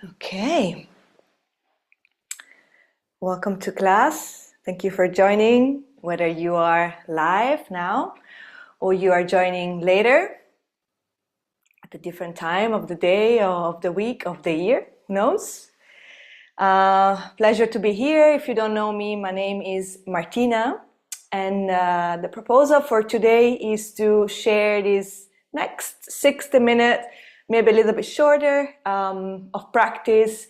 Okay. Welcome to class. Thank you for joining, whether you are live now or you are joining later at a different time of the day, or of the week, of the year, who knows? Pleasure to be here. If you don't know me, my name is Martina, and the proposal for today is to share this next 60 minutes, maybe a little bit shorter, of practice,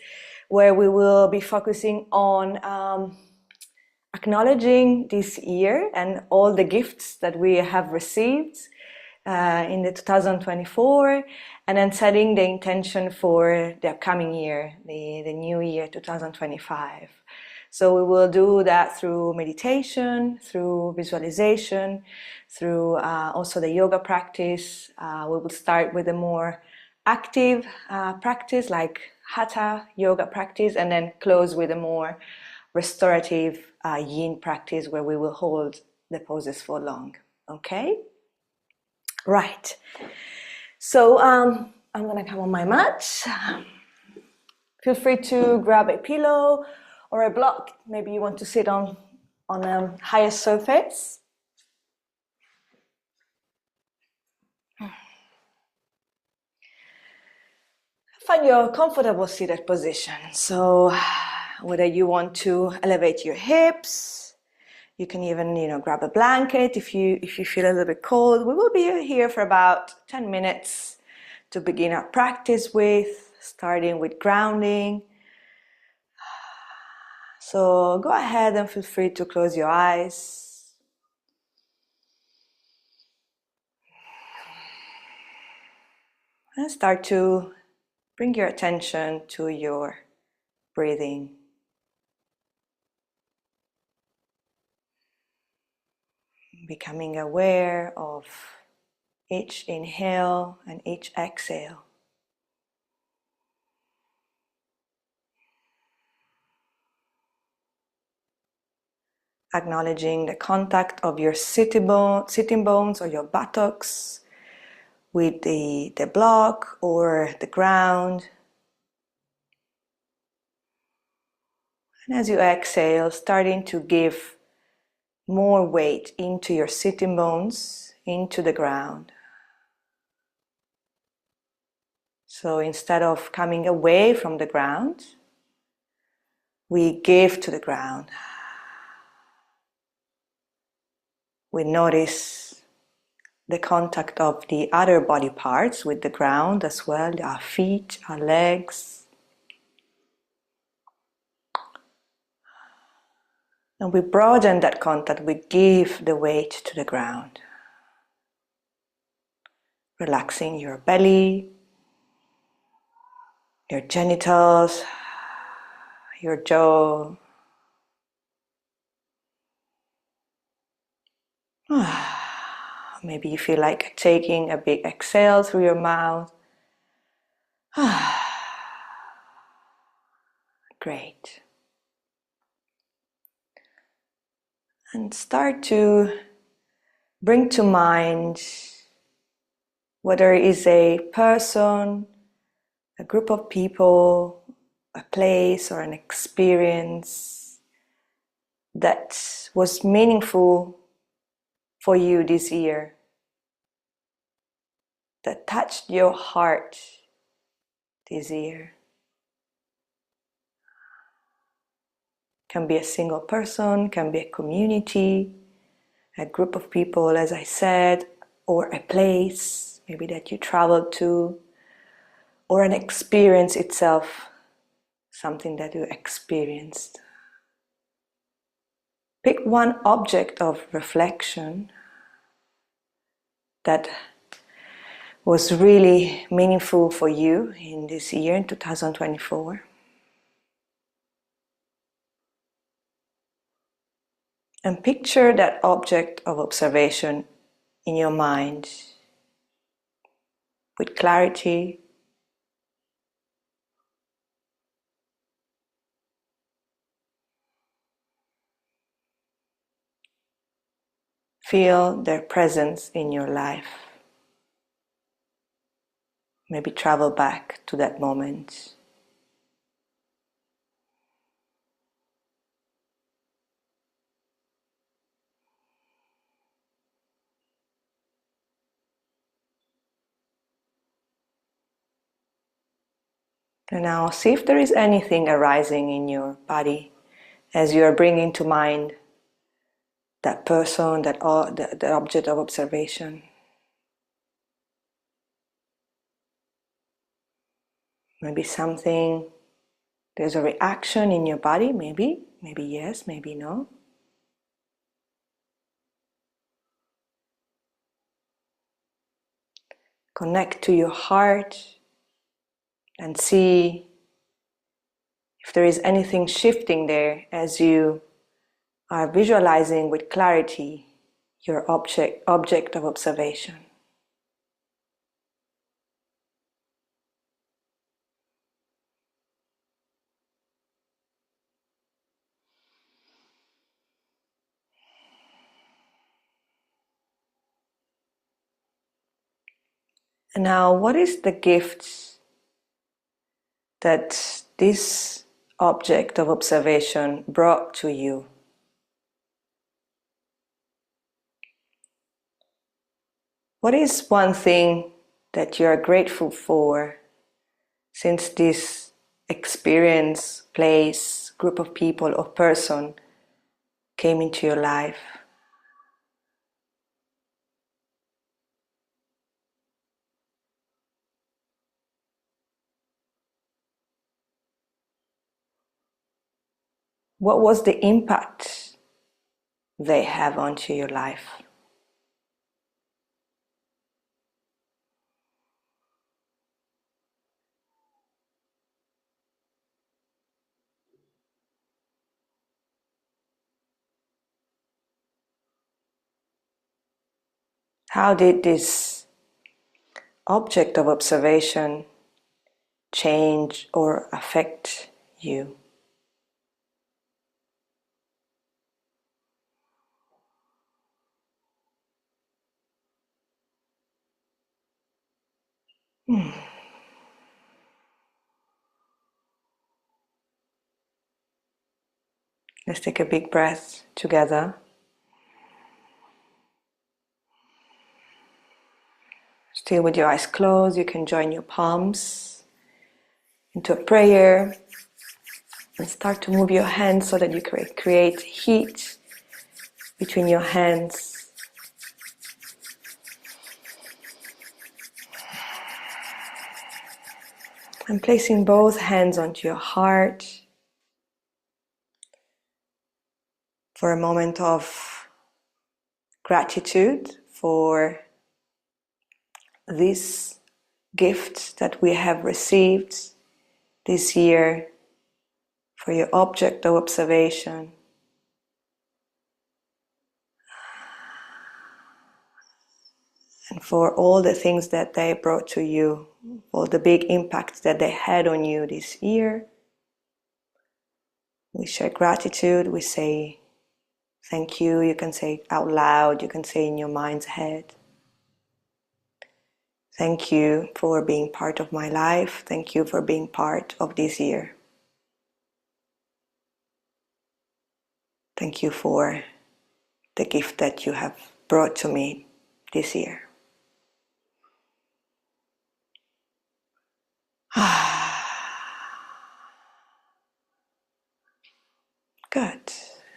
where we will be focusing on acknowledging this year and all the gifts that we have received in the 2024, and then setting the intention for the upcoming year, the new year 2025. So we will do that through meditation, through visualization, through also the yoga practice. We will start with a more active practice like hatha yoga practice, and then close with a more restorative yin practice where we will hold the poses for long. Okay? Right. So I'm gonna come on my mat. Feel free to grab a pillow or a block. Maybe you want to sit on a higher surface. Find your comfortable seated position. So whether you want to elevate your hips, you can even, grab a blanket if you feel a little bit cold. We will be here for about 10 minutes to begin our practice with, starting with grounding. So go ahead and feel free to close your eyes. And start to bring your attention to your breathing. Becoming aware of each inhale and each exhale. Acknowledging the contact of your sitting bones or your buttocks with the block or the ground. And as you exhale, starting to give more weight into your sitting bones, into the ground. So instead of coming away from the ground, we give to the ground. We notice the contact of the other body parts with the ground as well, our feet, our legs. And we broaden that contact, we give the weight to the ground. Relaxing your belly, your genitals, your jaw. Maybe you feel like taking a big exhale through your mouth. Great. And start to bring to mind whether it is a person, a group of people, a place, or an experience that was meaningful for you this year, that touched your heart this year. Can be a single person, can be a community, a group of people, as I said, or a place, maybe that you traveled to, or an experience itself, something that you experienced. Pick one object of reflection that was really meaningful for you in this year, in 2024. And picture that object of observation in your mind with clarity. Feel their presence in your life. Maybe travel back to that moment. And now see if there is anything arising in your body as you are bringing to mind that person, that the object of observation. Maybe something, there's a reaction in your body, maybe yes, maybe no. Connect to your heart and see if there is anything shifting there as you are visualizing with clarity your object of observation. And now, what is the gift that this object of observation brought to you? What is one thing that you are grateful for since this experience, place, group of people or person came into your life? What was the impact they have onto your life? How did this object of observation change or affect you? Let's take a big breath together. Still with your eyes closed, you can join your palms into a prayer and start to move your hands so that you create heat between your hands. And placing both hands onto your heart for a moment of gratitude for this gift that we have received this year, for your object of observation. And for all the things that they brought to you, all the big impacts that they had on you this year. We share gratitude, we say thank you, you can say it out loud, you can say in your mind's head. Thank you for being part of my life, thank you for being part of this year. Thank you for the gift that you have brought to me this year. Good.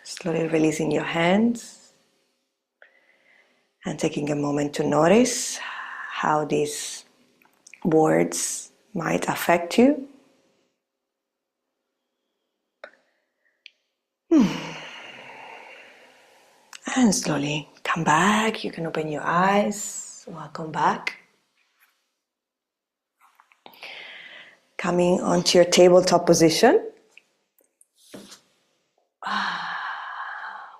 Slowly releasing your hands and taking a moment to notice how these words might affect you. And slowly come back. You can open your eyes. Welcome back. Coming onto your tabletop position.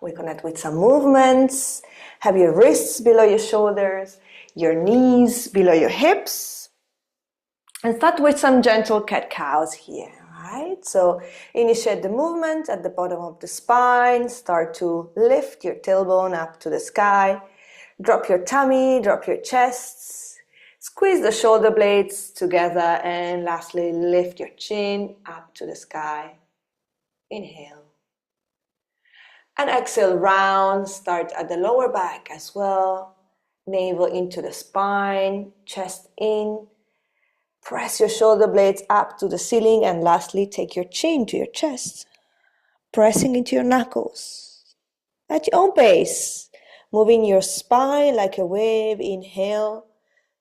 We connect with some movements. Have your wrists below your shoulders, your knees below your hips. And start with some gentle cat-cows here, right? So initiate the movement at the bottom of the spine. Start to lift your tailbone up to the sky. Drop your tummy, drop your chest. Squeeze the shoulder blades together. And lastly, lift your chin up to the sky. Inhale. And exhale, round, start at the lower back as well. Navel into the spine, chest in. Press your shoulder blades up to the ceiling, and lastly, take your chin to your chest, pressing into your knuckles at your own pace, moving your spine like a wave. Inhale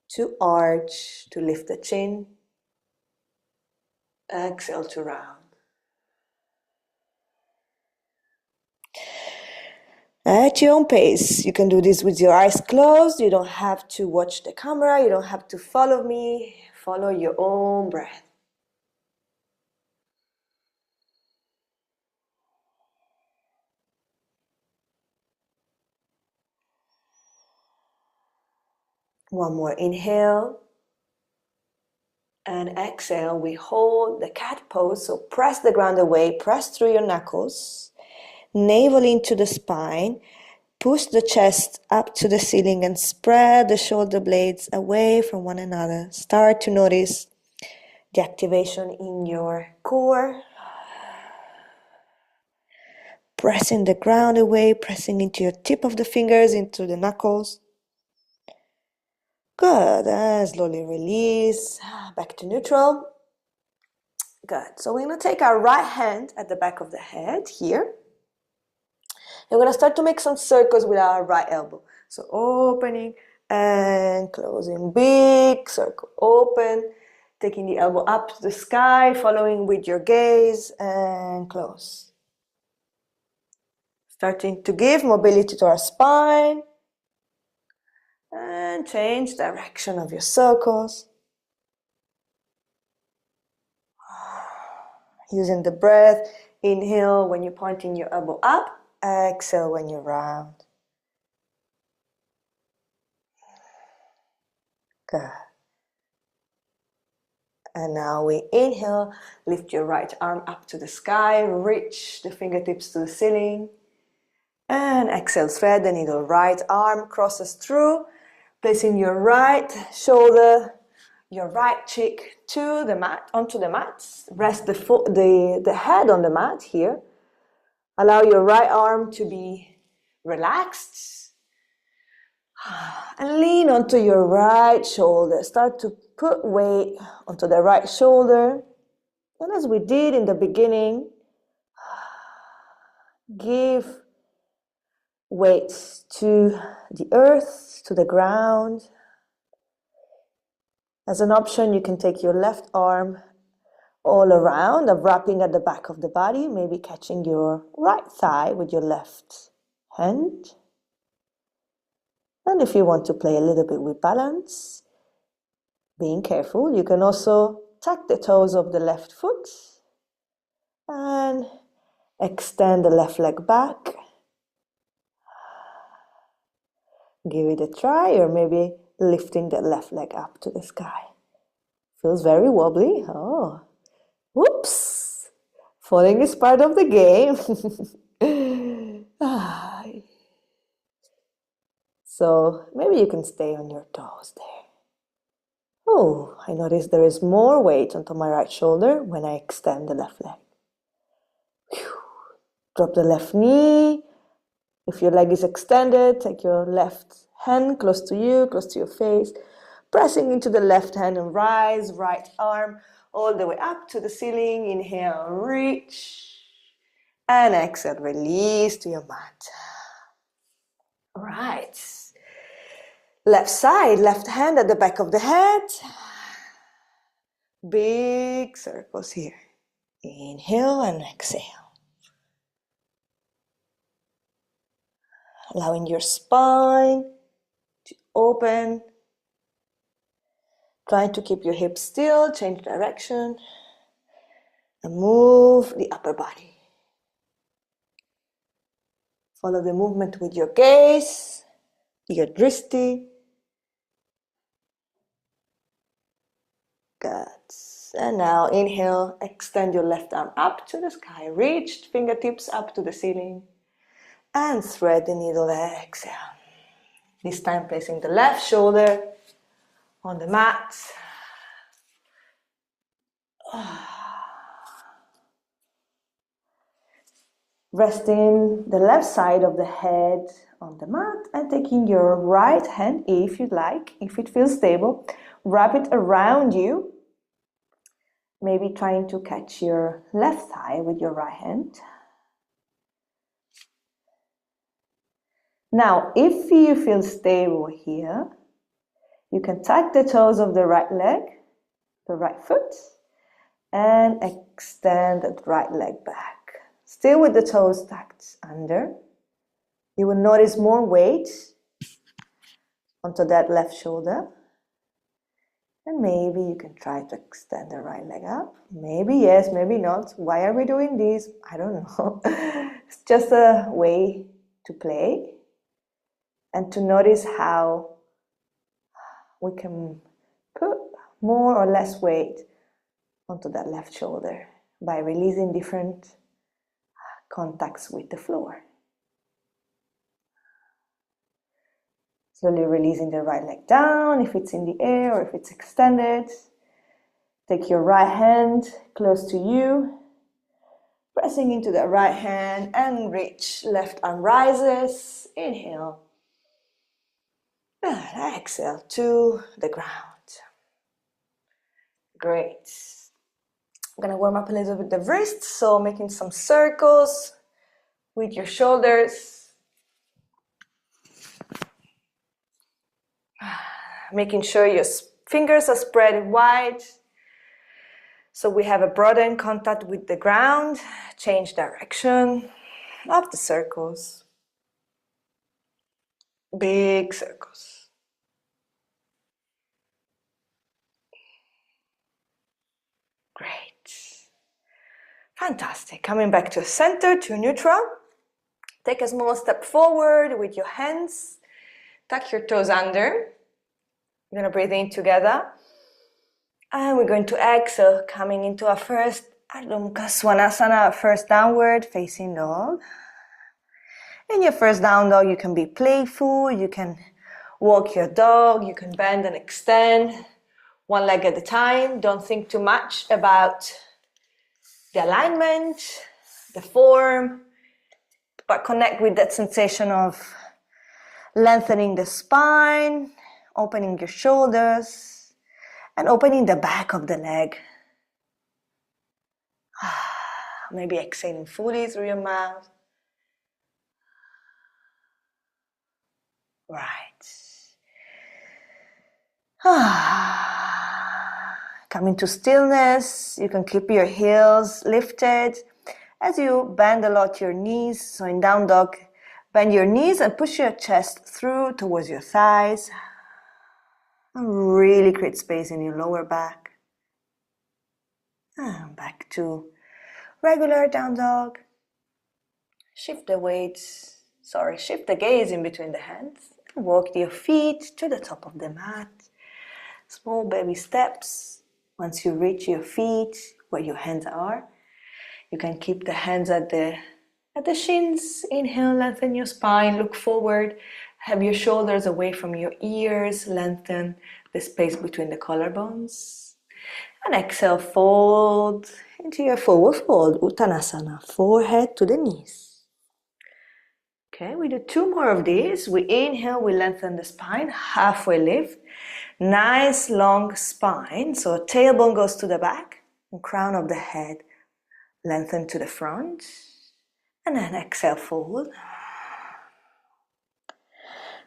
to arch, to lift the chin. Exhale to round. At your own pace. You can do this with your eyes closed. You don't have to watch the camera. You don't have to follow me. Follow your own breath. One more inhale. And exhale, we hold the cat pose. So press the ground away. Press through your knuckles. Navel into the spine. Push the chest up to the ceiling and spread the shoulder blades away from one another. Start to notice the activation in your core. Pressing the ground away, pressing into your tip of the fingers, into the knuckles. Good. And slowly release. Back to neutral. Good. So we're going to take our right hand at the back of the head here. And we're going to start to make some circles with our right elbow. So opening and closing. Big circle. Open. Taking the elbow up to the sky. Following with your gaze. And close. Starting to give mobility to our spine. And change direction of your circles. Using the breath. Inhale when you're pointing your elbow up. Exhale when you're round. Good. And now we inhale, lift your right arm up to the sky, reach the fingertips to the ceiling. And exhale, thread the needle. Right arm crosses through, placing your right shoulder, your right cheek to the mat, onto the mat. Rest the head on the mat here. Allow your right arm to be relaxed. And lean onto your right shoulder. Start to put weight onto the right shoulder. And as we did in the beginning, give weight to the earth, to the ground. As an option, you can take your left arm all around, wrapping at the back of the body, maybe catching your right thigh with your left hand. And if you want to play a little bit with balance, being careful, you can also tuck the toes of the left foot and extend the left leg back. Give it a try, or maybe lifting the left leg up to the sky. Feels very wobbly. Oh, whoops! Falling is part of the game. So maybe you can stay on your toes there. Oh, I notice there is more weight onto my right shoulder when I extend the left leg. Whew. Drop the left knee. If your leg is extended, take your left hand close to you, close to your face. Pressing into the left hand and rise, right arm all the way up to the ceiling. Inhale, reach. And exhale, release to your mat. All right. Left side, left hand at the back of the head. Big circles here. Inhale and exhale. Allowing your spine to open. Trying to keep your hips still, change direction. And move the upper body. Follow the movement with your gaze, your dristi. Good. And now inhale, extend your left arm up to the sky. Reach fingertips up to the ceiling. And thread the needle, exhale. This time placing the left shoulder on the mat. Resting the left side of the head on the mat and taking your right hand, if you'd like, if it feels stable, wrap it around you Maybe trying to catch your left thigh with your right hand. Now, if you feel stable here, you can tuck the toes of the right leg, the right foot, and extend that right leg back. Still with the toes tucked under. You will notice more weight onto that left shoulder. And maybe you can try to extend the right leg up. Maybe yes, maybe not. Why are we doing this? I don't know. It's just a way to play and to notice how we can put more or less weight onto that left shoulder by releasing different contacts with the floor. Slowly releasing the right leg down if it's in the air or if it's extended. Take your right hand close to you, pressing into the right hand and reach. Left arm rises. Inhale. And exhale to the ground. Great. I'm going to warm up a little bit the wrists, so making some circles with your shoulders. Making sure your fingers are spread wide. So we have a broadened contact with the ground. Change direction of the circles. Big circles. Great. Fantastic. Coming back to center, to neutral. Take a small step forward with your hands. Tuck your toes under. We're going to breathe in together. And we're going to exhale, coming into our first Ardha Svanasana, our first downward facing dog. In your first down dog, you can be playful, you can walk your dog, you can bend and extend one leg at a time. Don't think too much about the alignment, the form, but connect with that sensation of lengthening the spine, opening your shoulders, and opening the back of the leg. Maybe exhaling fully through your mouth. Right. Coming to stillness. You can keep your heels lifted as you bend a lot your knees. So in down dog, bend your knees and push your chest through towards your thighs. And really create space in your lower back. And back to regular down dog. Shift the gaze in between the hands. Walk your feet to the top of the mat. Small baby steps. Once you reach your feet where your hands are, you can keep the hands at the shins. Inhale, lengthen your spine, look forward. Have your shoulders away from your ears. Lengthen the space between the collarbones. And exhale, fold into your forward fold, Uttanasana, forehead to the knees. Okay, we do 2 more of these. We inhale, we lengthen the spine, halfway lift. Nice long spine, so tailbone goes to the back, and crown of the head lengthen to the front. And then exhale, fold.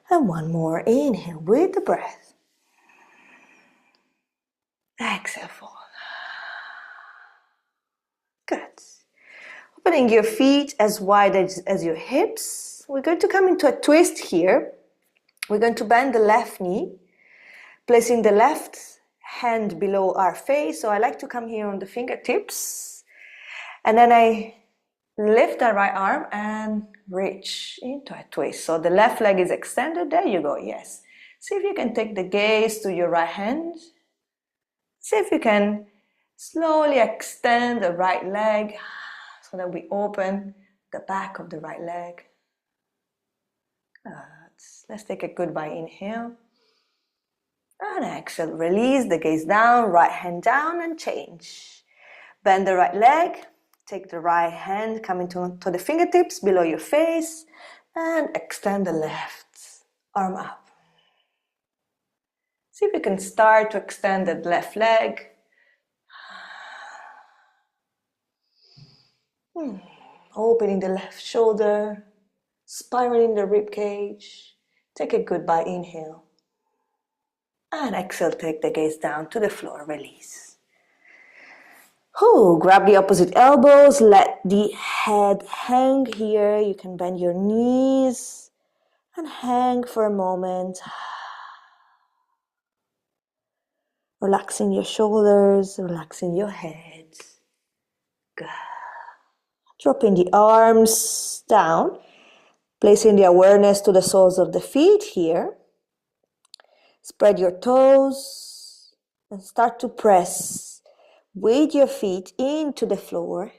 And 1 more, inhale with the breath. Exhale, fold. Good. Opening your feet as wide as your hips. We're going to come into a twist here. We're going to bend the left knee, placing the left hand below our face. So I like to come here on the fingertips. And then I lift the right arm and reach into a twist. So the left leg is extended. There you go, yes. See if you can take the gaze to your right hand. See if you can slowly extend the right leg so that we open the back of the right leg. Good. Let's take a goodbye inhale. And exhale, release the gaze down, right hand down and change. Bend the right leg, take the right hand, coming to the fingertips below your face and extend the left arm up. See if you can start to extend that left leg. Opening the left shoulder, spiraling the rib cage. Take a goodbye inhale. And exhale, take the gaze down to the floor, release. Grab the opposite elbows, let the head hang here. You can bend your knees and hang for a moment. Relaxing your shoulders, relaxing your head. Good. Dropping the arms down, placing the awareness to the soles of the feet here. Spread your toes and start to press. Weight your feet into the floor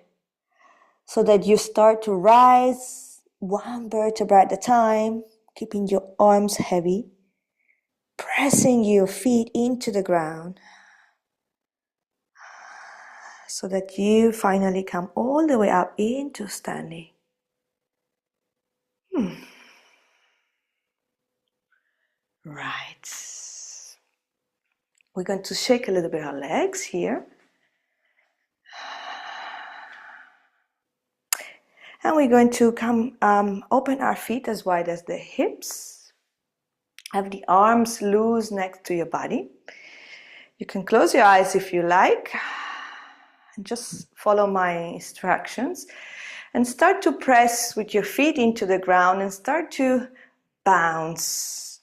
so that you start to rise one vertebra at a time, keeping your arms heavy, pressing your feet into the ground so that you finally come all the way up into standing. Right. We're going to shake a little bit our legs here. And we're going to come open our feet as wide as the hips. Have the arms loose next to your body. You can close your eyes if you like. And just follow my instructions. And start to press with your feet into the ground and start to bounce.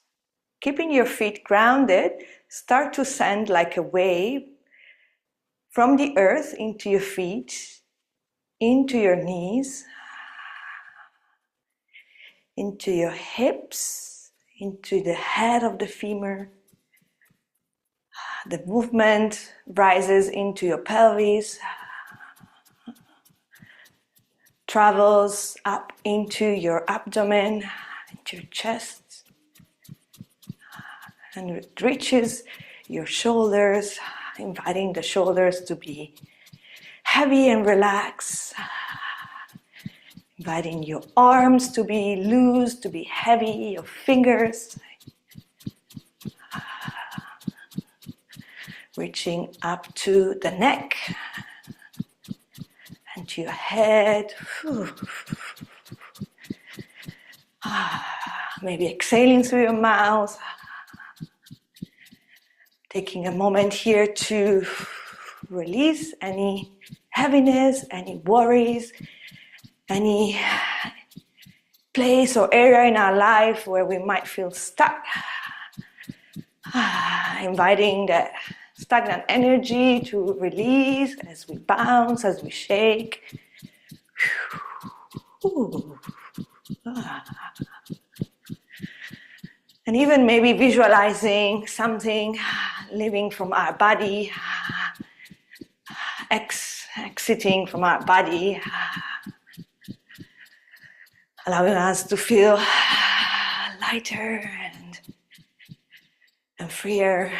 Keeping your feet grounded, start to send like a wave from the earth into your feet, into your knees, into your hips, into the head of the femur. The movement rises into your pelvis, travels up into your abdomen, into your chest, and it reaches your shoulders, inviting the shoulders to be heavy and relaxed, inviting your arms to be loose, to be heavy, your fingers, reaching up to the neck and to your head. Maybe exhaling through your mouth. Taking a moment here to release any heaviness, any worries, any place or area in our life where we might feel stuck. Inviting that stagnant energy to release as we bounce, as we shake. And even maybe visualizing something leaving from our body, exiting from our body, allowing us to feel lighter and freer.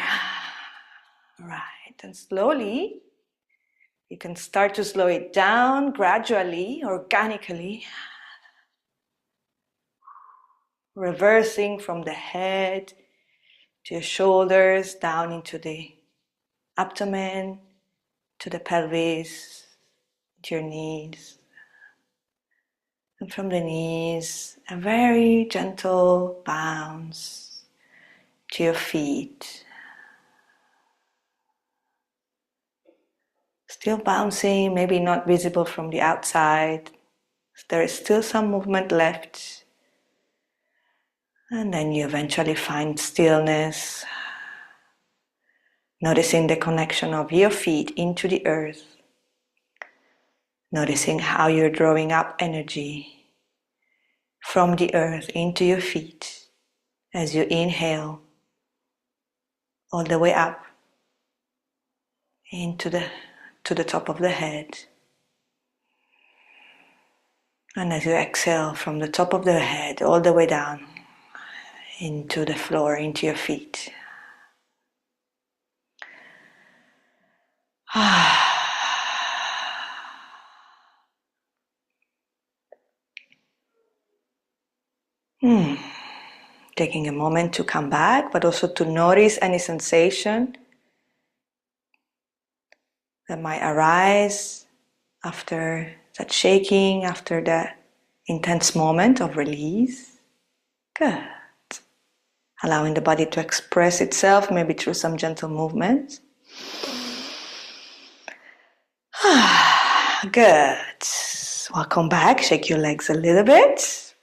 Right, and slowly, you can start to slow it down gradually, organically, reversing from the head to your shoulders, down into the abdomen, to the pelvis, to your knees. And from the knees, a very gentle bounce to your feet. Still bouncing, maybe not visible from the outside. There is still some movement left. And then you eventually find stillness, noticing the connection of your feet into the earth, noticing how you're drawing up energy from the earth into your feet as you inhale all the way up into to the top of the head. And as you exhale from the top of the head all the way down into the floor, into your feet. Taking a moment to come back, but also to notice any sensation that might arise after That shaking after that intense moment of release. Good. Allowing the body to express itself, maybe through some gentle movements. Good. Welcome back. Shake your legs a little bit.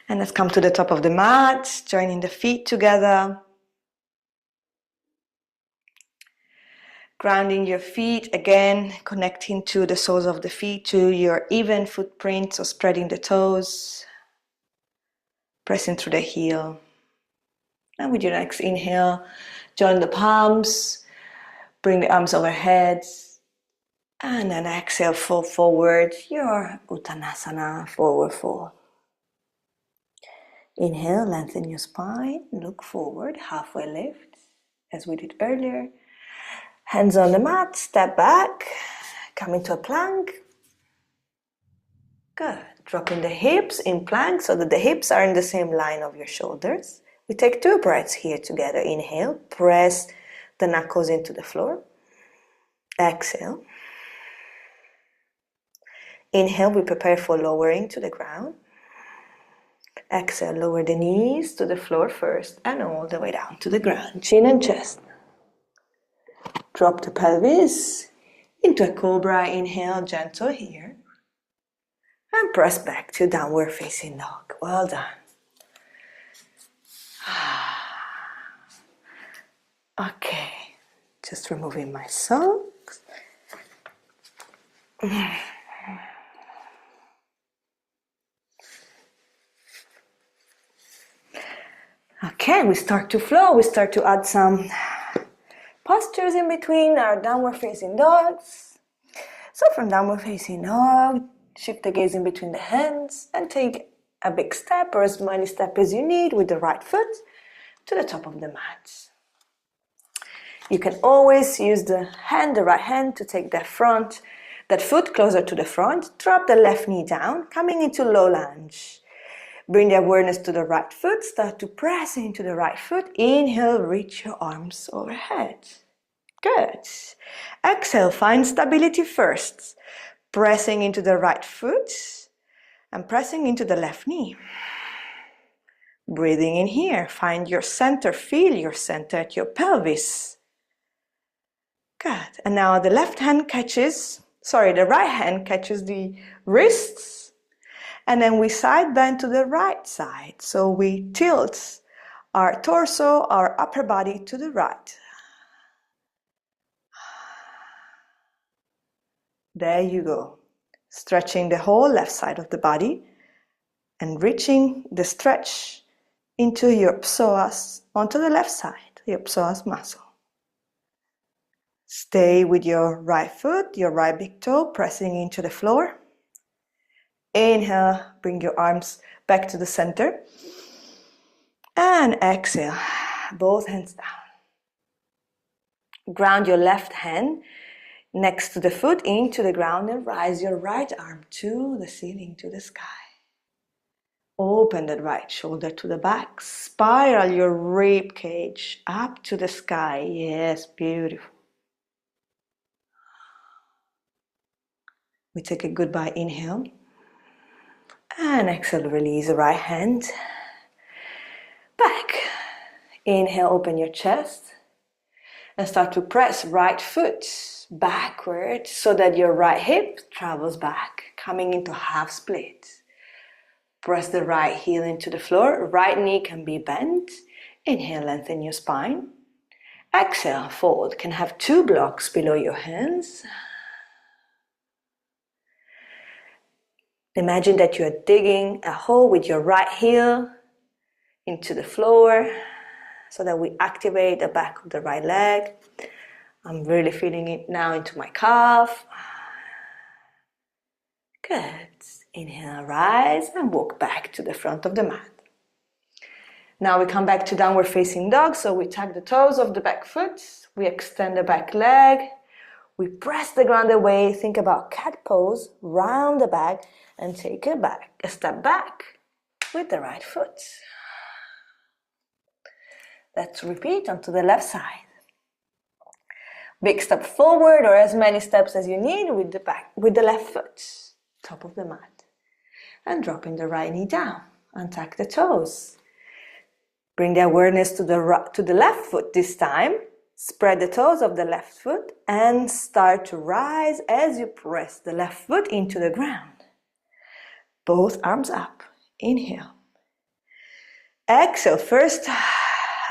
And let's come to the top of the mat, joining the feet together. Grounding your feet, again, connecting to the soles of the feet, to your even footprints, or spreading the toes. Pressing through the heel. And with your next inhale, join the palms, bring the arms overhead. And then exhale, fold forward, your Uttanasana, forward fold. Inhale, lengthen your spine, look forward, halfway lift, as we did earlier. Hands on the mat, step back, come into a plank. Good. Dropping the hips in plank so that the hips are in the same line of your shoulders. We take 2 breaths here together. Inhale, press the knuckles into the floor. Exhale. Inhale, we prepare for lowering to the ground. Exhale, lower the knees to the floor first and all the way down to the ground. Chin and chest. Drop the pelvis into a cobra. Inhale, gentle here. And press back to downward facing dog. Well done. Okay, just removing my socks. Okay, we start to flow. We start to add some postures in between our downward facing dogs. So from downward facing dog, shift the gaze in between the hands and take a big step or as many steps as you need with the right foot to the top of the mat. You can always use the right hand to take that foot closer to the front. Drop the left knee down, coming into low lunge. Bring the awareness to the right foot. Start to press into the right foot. Inhale, reach your arms overhead. Good. Exhale, find stability first. Pressing into the right foot and pressing into the left knee. Breathing in here. Find your center. Feel your center at your pelvis. Good. And now the right hand catches the wrists. And then we side bend to the right side. So we tilt our torso, our upper body to the right. There you go. Stretching the whole left side of the body and reaching the stretch into your psoas onto the left side, your psoas muscle. Stay with your right foot, your right big toe pressing into the floor. Inhale, bring your arms back to the center. And exhale, both hands down. Ground your left hand next to the foot into the ground and rise your right arm to the ceiling, to the sky. Open the right shoulder to the back. Spiral your rib cage up to the sky. Yes, beautiful. We take a goodbye inhale. And exhale, release the right hand. Back. Inhale, open your chest. And start to press right foot backward so that your right hip travels back, coming into half split. Press the right heel into the floor. Right knee can be bent. Inhale, lengthen your spine. Exhale, fold. Can have 2 blocks below your hands. Imagine that you are digging a hole with your right heel into the floor so that we activate the back of the right leg. I'm really feeling it now into my calf. Good. Inhale, rise and walk back to the front of the mat. Now we come back to downward facing dog. So we tap the toes of the back foot. We extend the back leg. We press the ground away. Think about cat pose. Round the back and take a step back with the right foot. Let's repeat onto the left side. big step forward or as many steps as you need with the left foot, top of the mat. And dropping the right knee down. Untuck the toes. Bring the awareness to the left foot this time. Spread the toes of the left foot and start to rise as you press the left foot into the ground. Both arms up. Inhale. Exhale. First,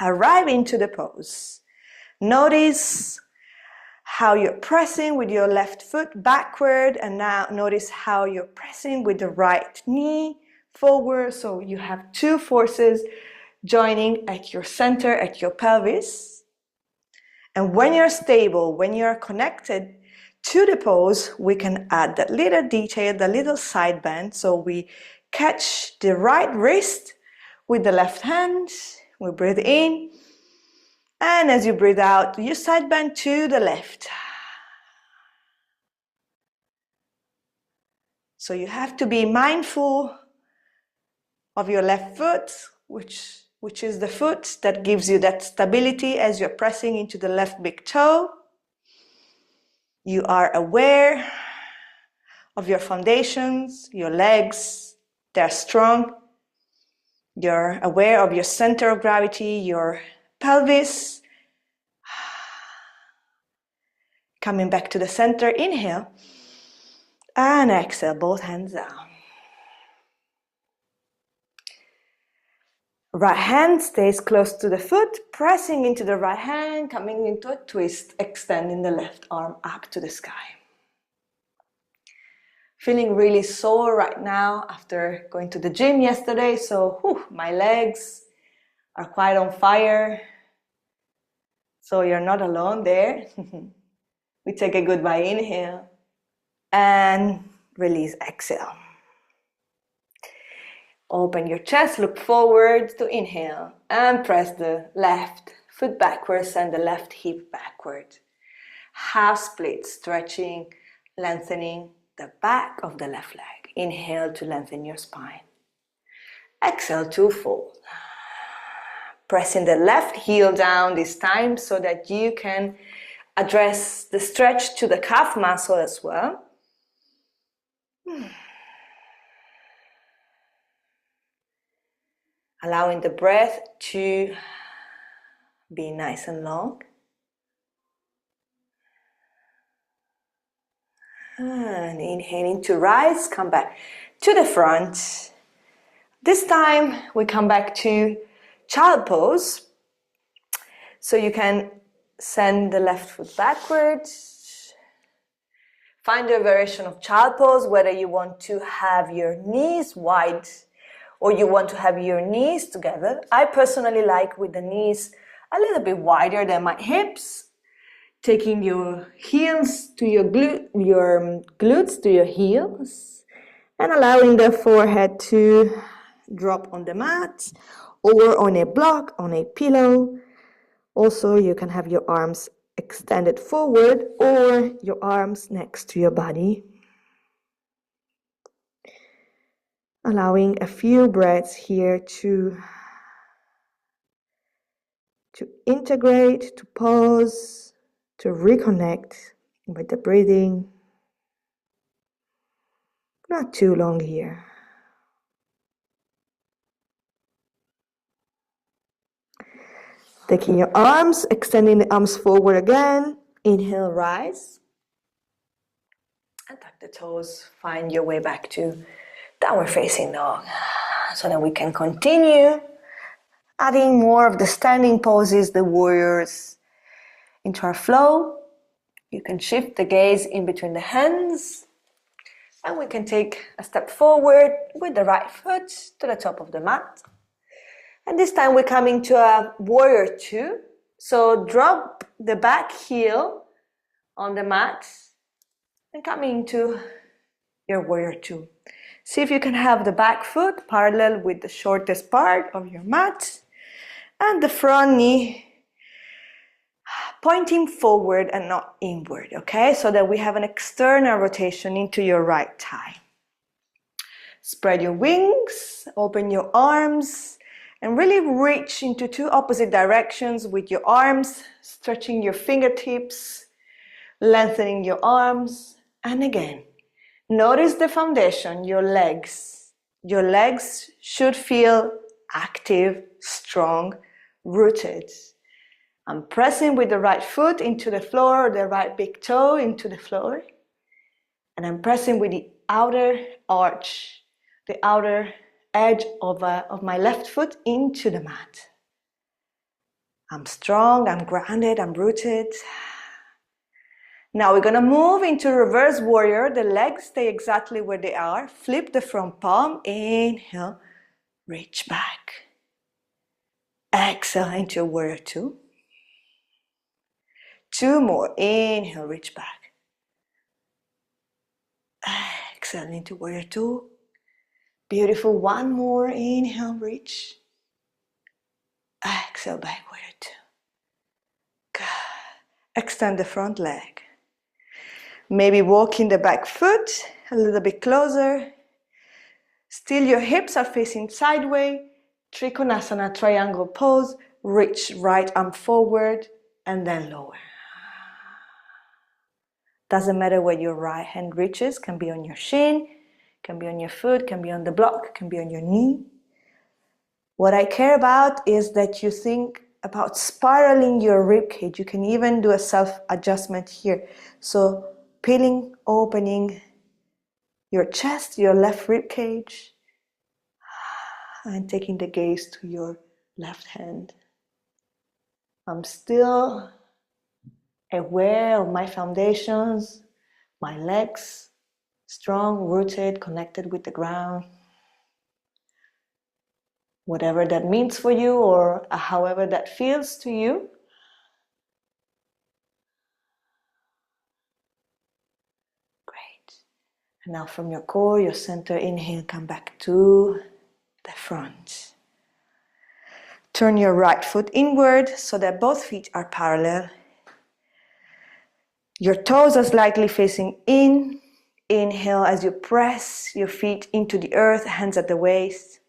arrive into the pose. Notice how you're pressing with your left foot backward, and now notice how you're pressing with the right knee forward. So you have two forces joining at your center, at your pelvis. And when you're stable, when you're connected to the pose, we can add that little detail, the little side bend. So we catch the right wrist with the left hand. We breathe in. And as you breathe out, you side bend to the left. So you have to be mindful of your left foot, which is the foot that gives you that stability as you're pressing into the left big toe. You are aware of your foundations, your legs, they're strong. You're aware of your center of gravity, your pelvis. Coming back to the center, inhale. And exhale, both hands down. Right hand stays close to the foot, pressing into the right hand, coming into a twist, extending the left arm up to the sky. Feeling really sore right now after going to the gym yesterday, so my legs are quite on fire. So you're not alone there. We take a goodbye inhale and release, exhale. Open your chest, look forward to inhale and press the left foot backwards and the left hip backward. Half split, stretching, lengthening the back of the left leg. Inhale to lengthen your spine. Exhale to fold. Pressing the left heel down this time so that you can address the stretch to the calf muscle as well. Allowing the breath to be nice and long. And inhaling to rise, come back to the front. This time we come back to child pose. So you can send the left foot backwards. Find your variation of child pose, whether you want to have your knees wide or you want to have your knees together. I personally like with the knees a little bit wider than my hips. Taking your heels to your glutes to your heels, and allowing the forehead to drop on the mat or on a block, on a pillow. Also, you can have your arms extended forward or your arms next to your body. Allowing a few breaths here to integrate, to pause, to reconnect with the breathing. Not too long here. Taking your arms, extending the arms forward again. Inhale, rise. And tuck the toes. Find your way back to downward facing dog. So that we can continue adding more of the standing poses, the warriors, into our flow. You can shift the gaze in between the hands. And we can take a step forward with the right foot to the top of the mat. And this time we're coming to a warrior two. So drop the back heel on the mat and coming to your warrior two. See if you can have the back foot parallel with the shortest part of your mat and the front knee pointing forward and not inward, okay? So that we have an external rotation into your right thigh. Spread your wings, open your arms, and really reach into two opposite directions with your arms, stretching your fingertips Lengthening your arms, and again, notice the foundation, your legs. Your legs should feel active, strong, rooted. I'm pressing with the right foot into the floor, the right big toe into the floor. And I'm pressing with the outer arch, the outer edge of my left foot into the mat. I'm strong, I'm grounded, I'm rooted. Now we're going to move into reverse warrior. The legs stay exactly where they are. Flip the front palm. Inhale, reach back. Exhale into warrior two. Two more. Inhale, reach back. Exhale into warrior two. Beautiful. One more. Inhale, reach. Exhale back, warrior two. Good. Extend the front leg. Maybe walking the back foot a little bit closer. Still your hips are facing sideways. Trikonasana, triangle pose. Reach right arm forward and then lower. Doesn't matter where your right hand reaches. Can be on your shin, can be on your foot, can be on the block, can be on your knee. What I care about is that you think about spiraling your rib cage. You can even do a self-adjustment here. So peeling, opening your chest, your left rib cage, and taking the gaze to your left hand. I'm still aware of my foundations, my legs, strong, rooted, connected with the ground. Whatever that means for you, or however that feels to you. Great. And now from your core, your center, inhale, come back to the front. Turn your right foot inward so that both feet are parallel. Your toes are slightly facing in. Inhale as you press your feet into the earth, hands at the waist.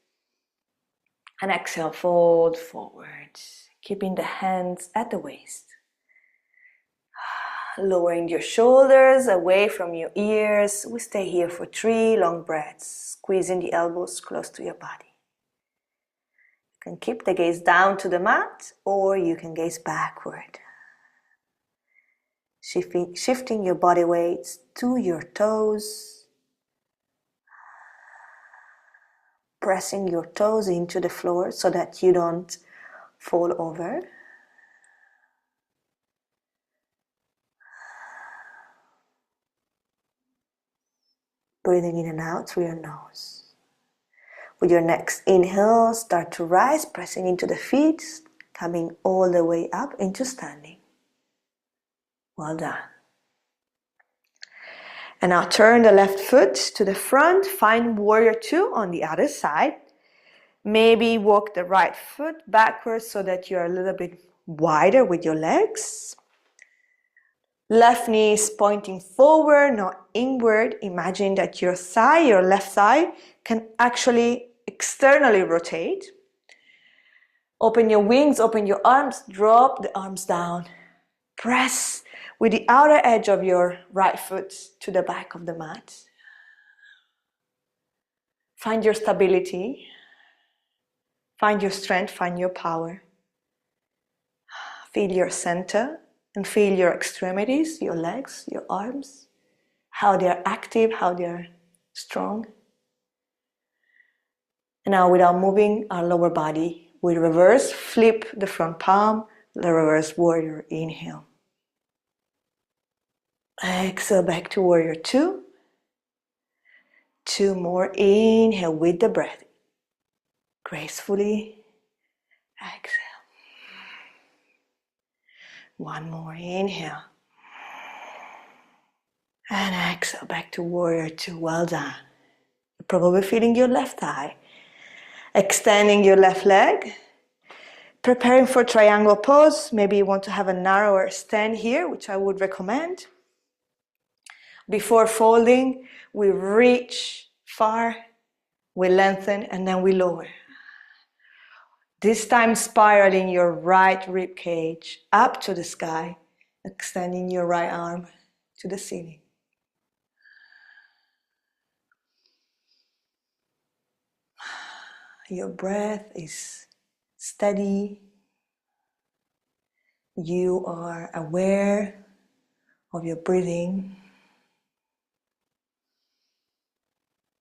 And exhale, fold forward, keeping the hands at the waist. Lowering your shoulders away from your ears. We stay here for 3 long breaths, squeezing the elbows close to your body. You can keep the gaze down to the mat, or you can gaze backward. Shifting your body weight to your toes. Pressing your toes into the floor so that you don't fall over. Breathing in and out through your nose. With your next inhale, start to rise, pressing into the feet, coming all the way up into standing. Well done. And now turn the left foot to the front, find warrior two on the other side. Maybe walk the right foot backwards so that you're a little bit wider with your legs. Left knee is pointing forward, not inward. Imagine that your thigh, your left thigh, can actually externally rotate. Open your wings, open your arms, drop the arms down. Press with the outer edge of your right foot to the back of the mat. Find your stability. Find your strength, find your power. Feel your center and feel your extremities, your legs, your arms, how they are active, how they are strong. And now without moving our lower body, we reverse, flip the front palm, the reverse warrior, inhale. Exhale back to warrior two. 2 more, inhale with the breath. Gracefully, exhale. 1 more, inhale. And exhale back to warrior two, well done. You're probably feeling your left thigh. Extending your left leg. Preparing for triangle pose. Maybe you want to have a narrower stand here, which I would recommend. Before folding, we reach far, we lengthen, and then we lower. This time spiraling your right rib cage up to the sky, extending your right arm, to the ceiling. Your breath is steady. You are aware of your breathing.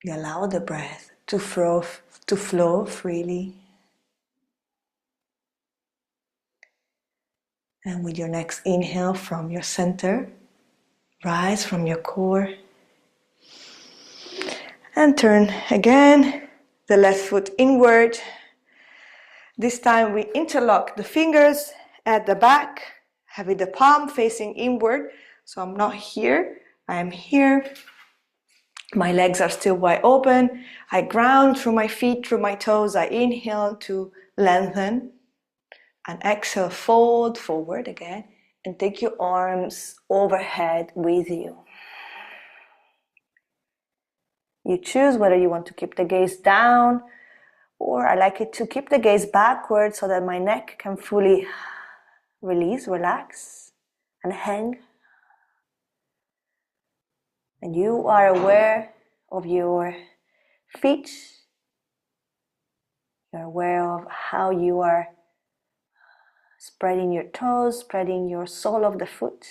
You allow the breath to flow freely. And with your next inhale from your center, rise from your core and turn again the left foot inward. This time we interlock the fingers at the back, having the palm facing inward. So I'm not here, I am here. My legs are still wide open. I ground through my feet, through my toes. I inhale to lengthen. And exhale, fold forward again. And take your arms overhead with you. You choose whether you want to keep the gaze down, or I like it to keep the gaze backward so that my neck can fully release, relax, and hang. And you are aware of your feet. You're aware of how you are spreading your toes, spreading your sole of the foot,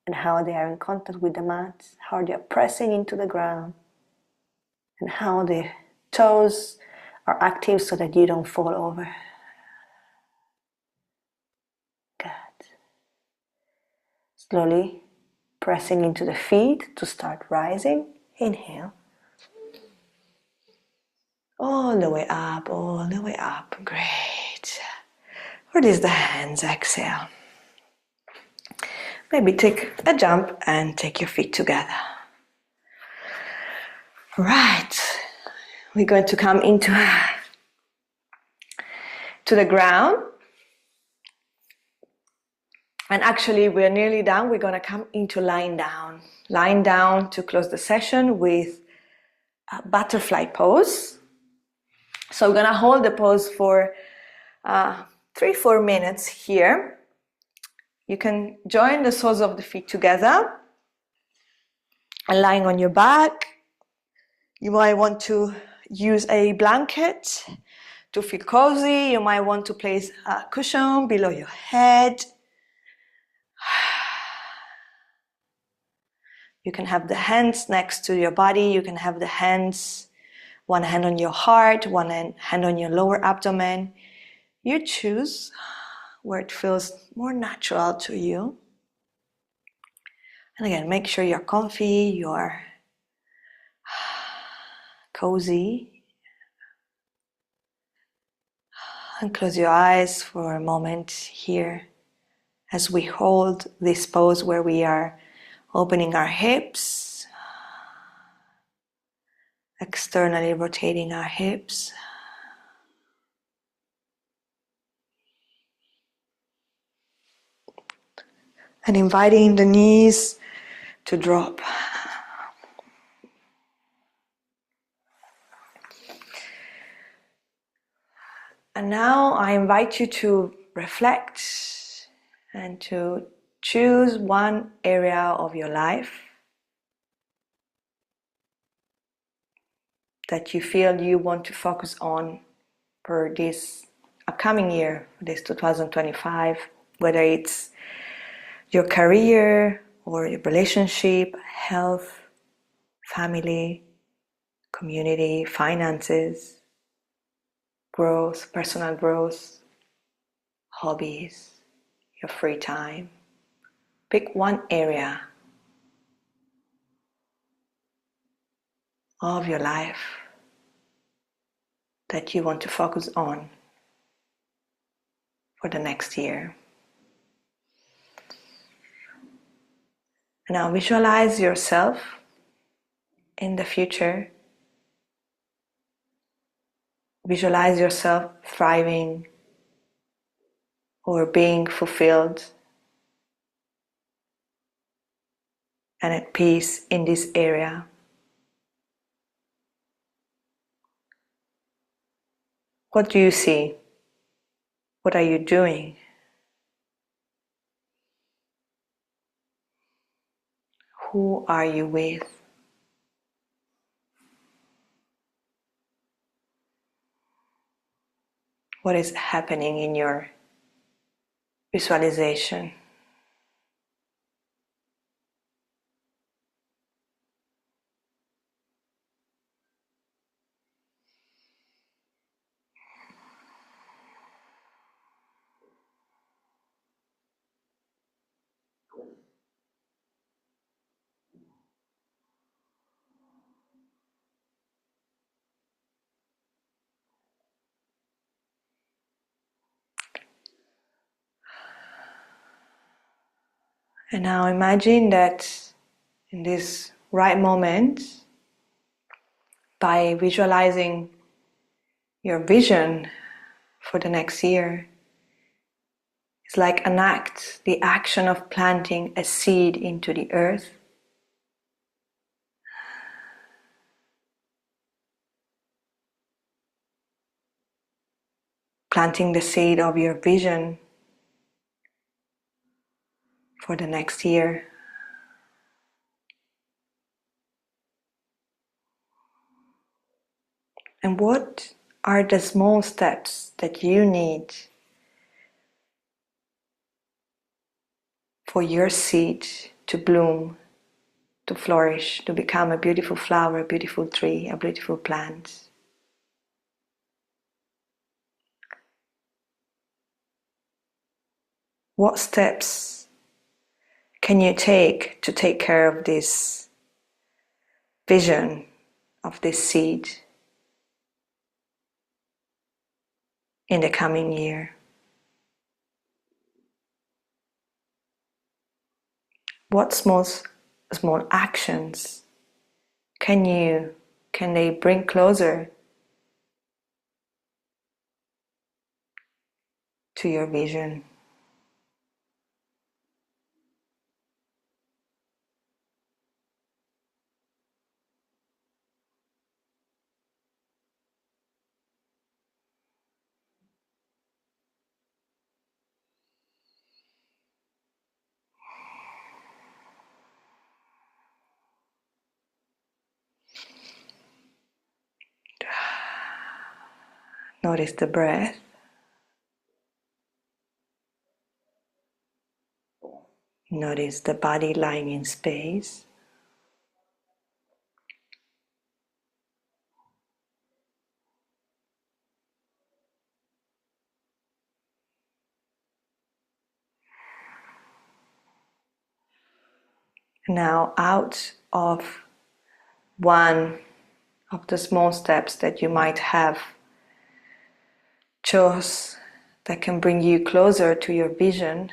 and how they are in contact with the mat, how they are pressing into the ground, and how the toes are active so that you don't fall over. Good. Slowly pressing into the feet to start rising. Inhale. All the way up, all the way up. Great. Release the hands, exhale. Maybe take a jump and take your feet together. Right. We're going to come into to the ground. And actually, we're nearly done. We're going to come into lying down. Lying down to close the session with a butterfly pose. So we're going to hold the pose for 3-4 minutes here. You can join the soles of the feet together and lying on your back. You might want to use a blanket to feel cozy. You might want to place a cushion below your head. You can have the hands next to your body. You can have the hands, one hand on your heart, one hand on your lower abdomen. You choose where it feels more natural to you. And again, make sure you're comfy, you're cozy. And close your eyes for a moment here as we hold this pose where we are opening our hips, externally rotating our hips. And inviting the knees to drop. And now I invite you to reflect and to choose one area of your life that you feel you want to focus on for this upcoming year, this 2025, whether it's your career or your relationship, health, family, community, finances, growth, personal growth, hobbies, your free time. Pick one area of your life that you want to focus on for the next year. Now visualize yourself in the future. Visualize yourself thriving or being fulfilled and at peace in this area. What do you see? What are you doing? Who are you with? What is happening in your visualization? And now imagine that in this right moment, by visualizing your vision for the next year, it's like an act, the action of planting a seed into the earth. Planting the seed of your vision for the next year. And what are the small steps that you need for your seed to bloom, to flourish, to become a beautiful flower, a beautiful tree, a beautiful plant? What steps can you take to take care of this vision, of this seed in the coming year? What small actions can they bring closer to your vision? Notice the breath. Notice the body lying in space. Now, out of one of the small steps that you might have chose that can bring you closer to your vision,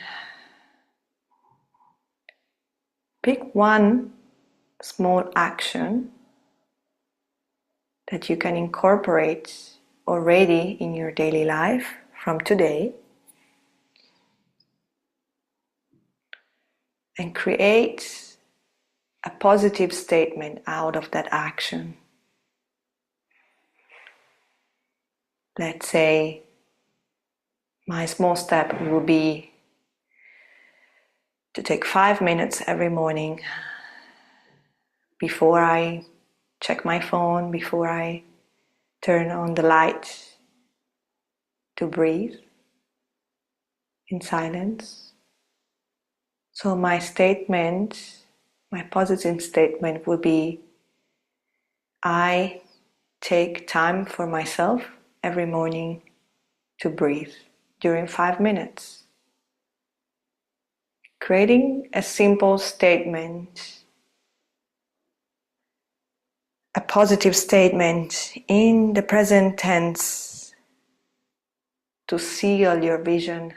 pick one small action that you can incorporate already in your daily life from today, and create a positive statement out of that action. Let's say my small step will be to take 5 minutes every morning before I check my phone, before I turn on the light, to breathe in silence. So my statement, my positive statement would be, I take time for myself every morning to breathe during 5 minutes. Creating a simple statement, a positive statement in the present tense to seal your vision.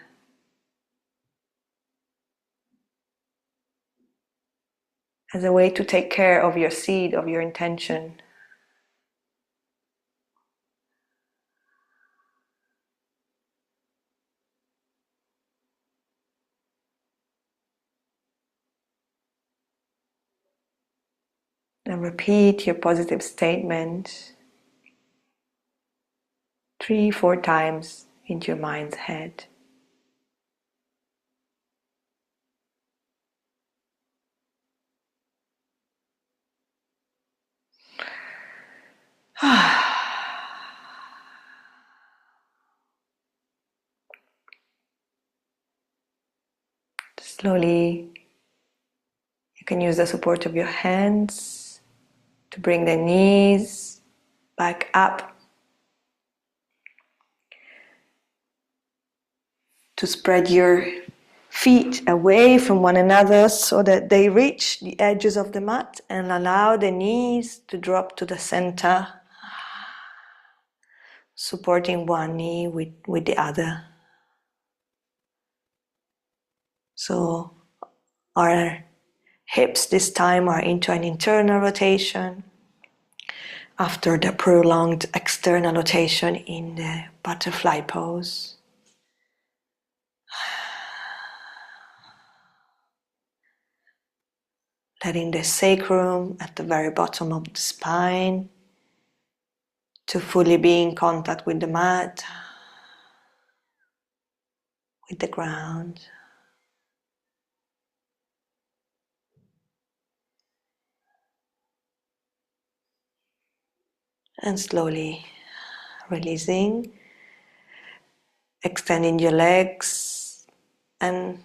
As a way to take care of your seed, of your intention. And repeat your positive statement 3-4 times into your mind's head. Slowly, you can use the support of your hands to bring the knees back up, to spread your feet away from one another so that they reach the edges of the mat, and allow the knees to drop to the center, supporting one knee with the other. So our hips this time are into an internal rotation after the prolonged external rotation in the butterfly pose. Letting the sacrum at the very bottom of the spine to fully be in contact with the mat, with the ground. And slowly releasing, extending your legs and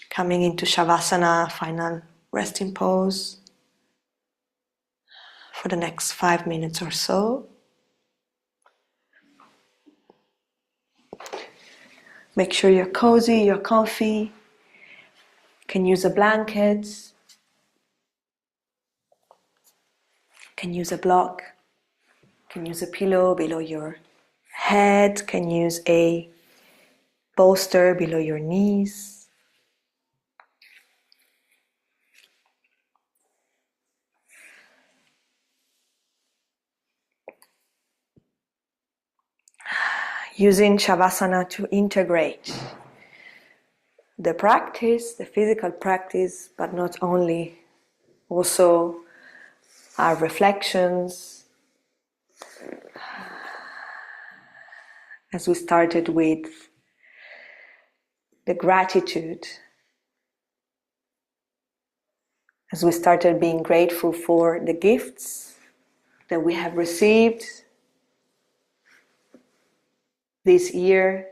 coming into Shavasana, final resting pose for the next 5 minutes or so. Make sure you're cozy, you're comfy. You can use a blanket, you can use a block, you can use a pillow below your head, you can use a bolster below your knees. Using Shavasana to integrate the practice, the physical practice, but not only, also our reflections. As we started with the gratitude, as we started being grateful for the gifts that we have received this year,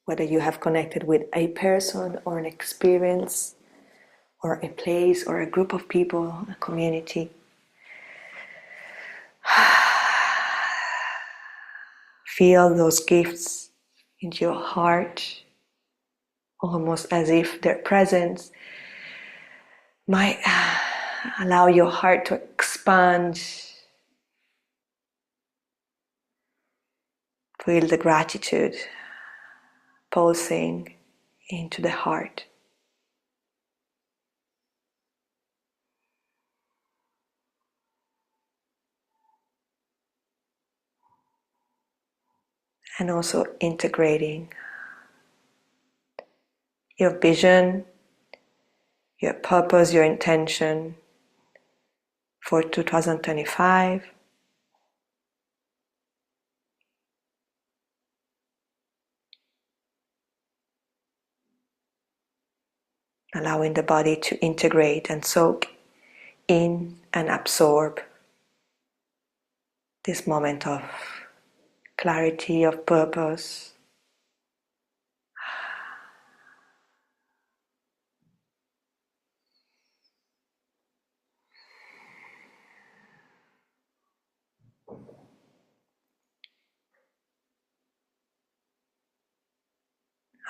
whether you have connected with a person or an experience or a place or a group of people, a community. Feel those gifts into your heart, almost as if their presence might allow your heart to expand. Feel the gratitude pulsing into the heart. And also integrating your vision, your purpose, your intention for 2025. Allowing the body to integrate and soak in and absorb this moment of clarity, of purpose.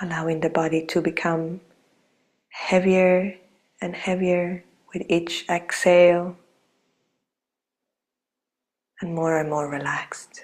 Allowing the body to become heavier and heavier with each exhale, and more relaxed.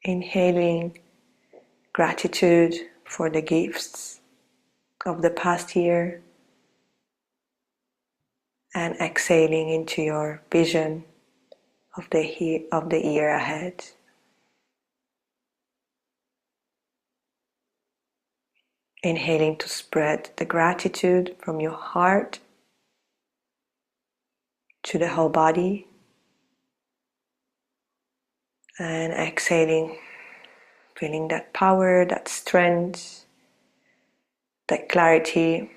Inhaling gratitude for the gifts of the past year, and exhaling into your vision of the year ahead. Inhaling to spread the gratitude from your heart to the whole body, and exhaling, feeling that power, that strength, that clarity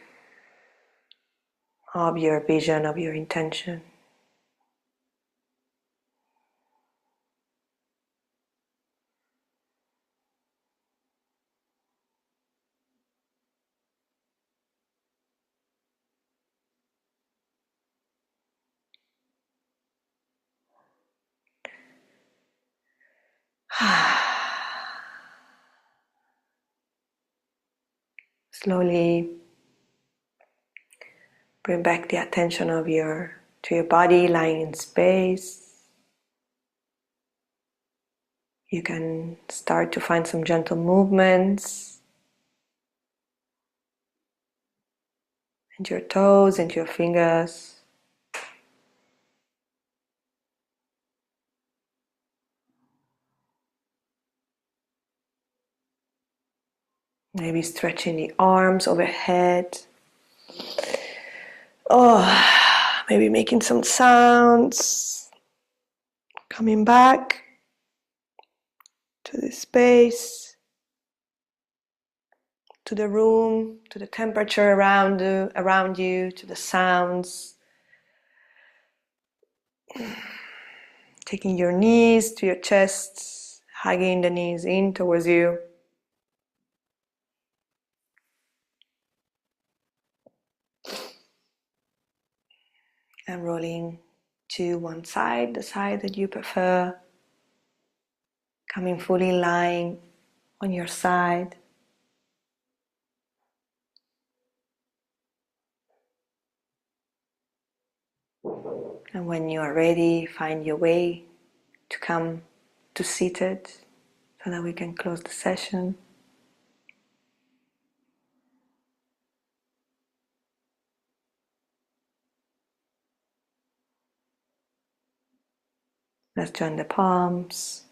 of your vision, of your intention. Slowly bring back the attention of to your body lying in space. You can start to find some gentle movements into your toes, into your fingers. Maybe stretching the arms overhead. Maybe making some sounds. Coming back to the space, to the room, to the temperature around you, to the sounds. Taking your knees to your chest, hugging the knees in towards you. And rolling to one side, the side that you prefer. Coming fully lying on your side. And when you are ready, find your way to come to seated so that we can close the session. Let's join the palms.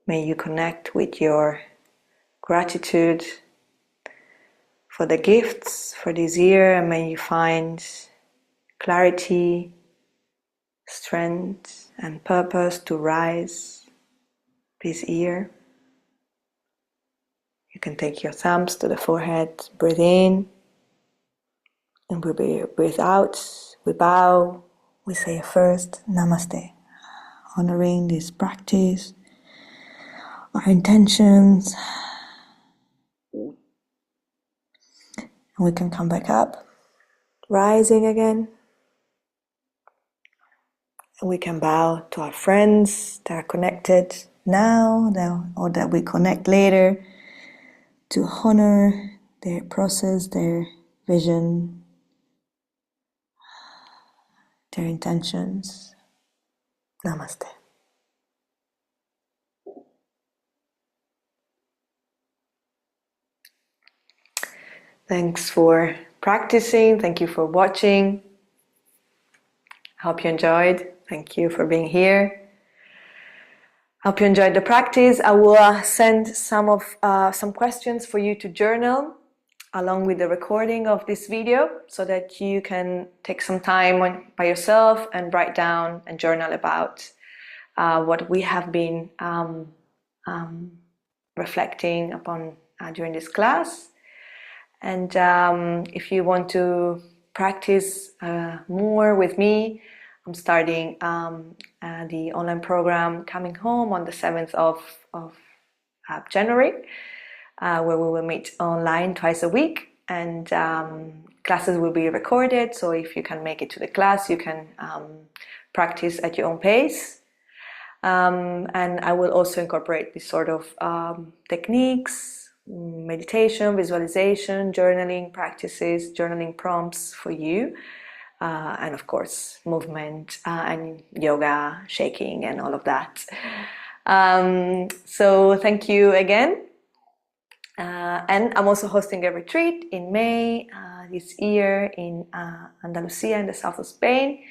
May you connect with your gratitude for the gifts for this year, and may you find clarity, strength, and purpose to rise this year. You can take your thumbs to the forehead, breathe in, and we breathe out. We bow, we say first, Namaste, honoring this practice, our intentions. And we can come back up, rising again. And we can bow to our friends that are connected now or that we connect later to honor their process, their vision, their intentions. Namaste. Thanks for practicing. Thank you for watching. Hope you enjoyed. Thank you for being here. Hope you enjoyed the practice. I will send some questions for you to journal along with the recording of this video so that you can take some time by yourself and write down and journal about what we have been reflecting upon during this class. And if you want to practice more with me, I'm starting the online program Coming Home on the 7th of January, where we will meet online twice a week, and classes will be recorded, so if you can make it to the class, you can practice at your own pace. And I will also incorporate this sort of techniques, meditation, visualization, journaling practices, journaling prompts for you, and of course movement and yoga, shaking and all of that. So thank you again. And I'm also hosting a retreat in May this year in Andalusia in the south of Spain,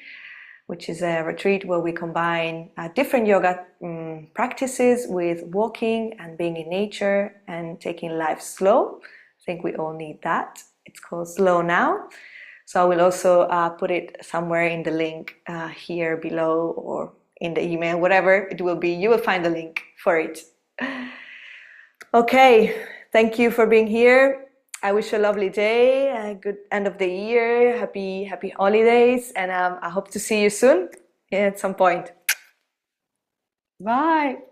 which is a retreat where we combine different yoga practices with walking and being in nature and taking life slow. I think we all need that. It's called Slow Now. So I will also put it somewhere in the link here below or in the email, whatever it will be. You will find the link for it. Okay, thank you for being here. I wish you a lovely day, a good end of the year, happy holidays, and I hope to see you soon at some point. Bye.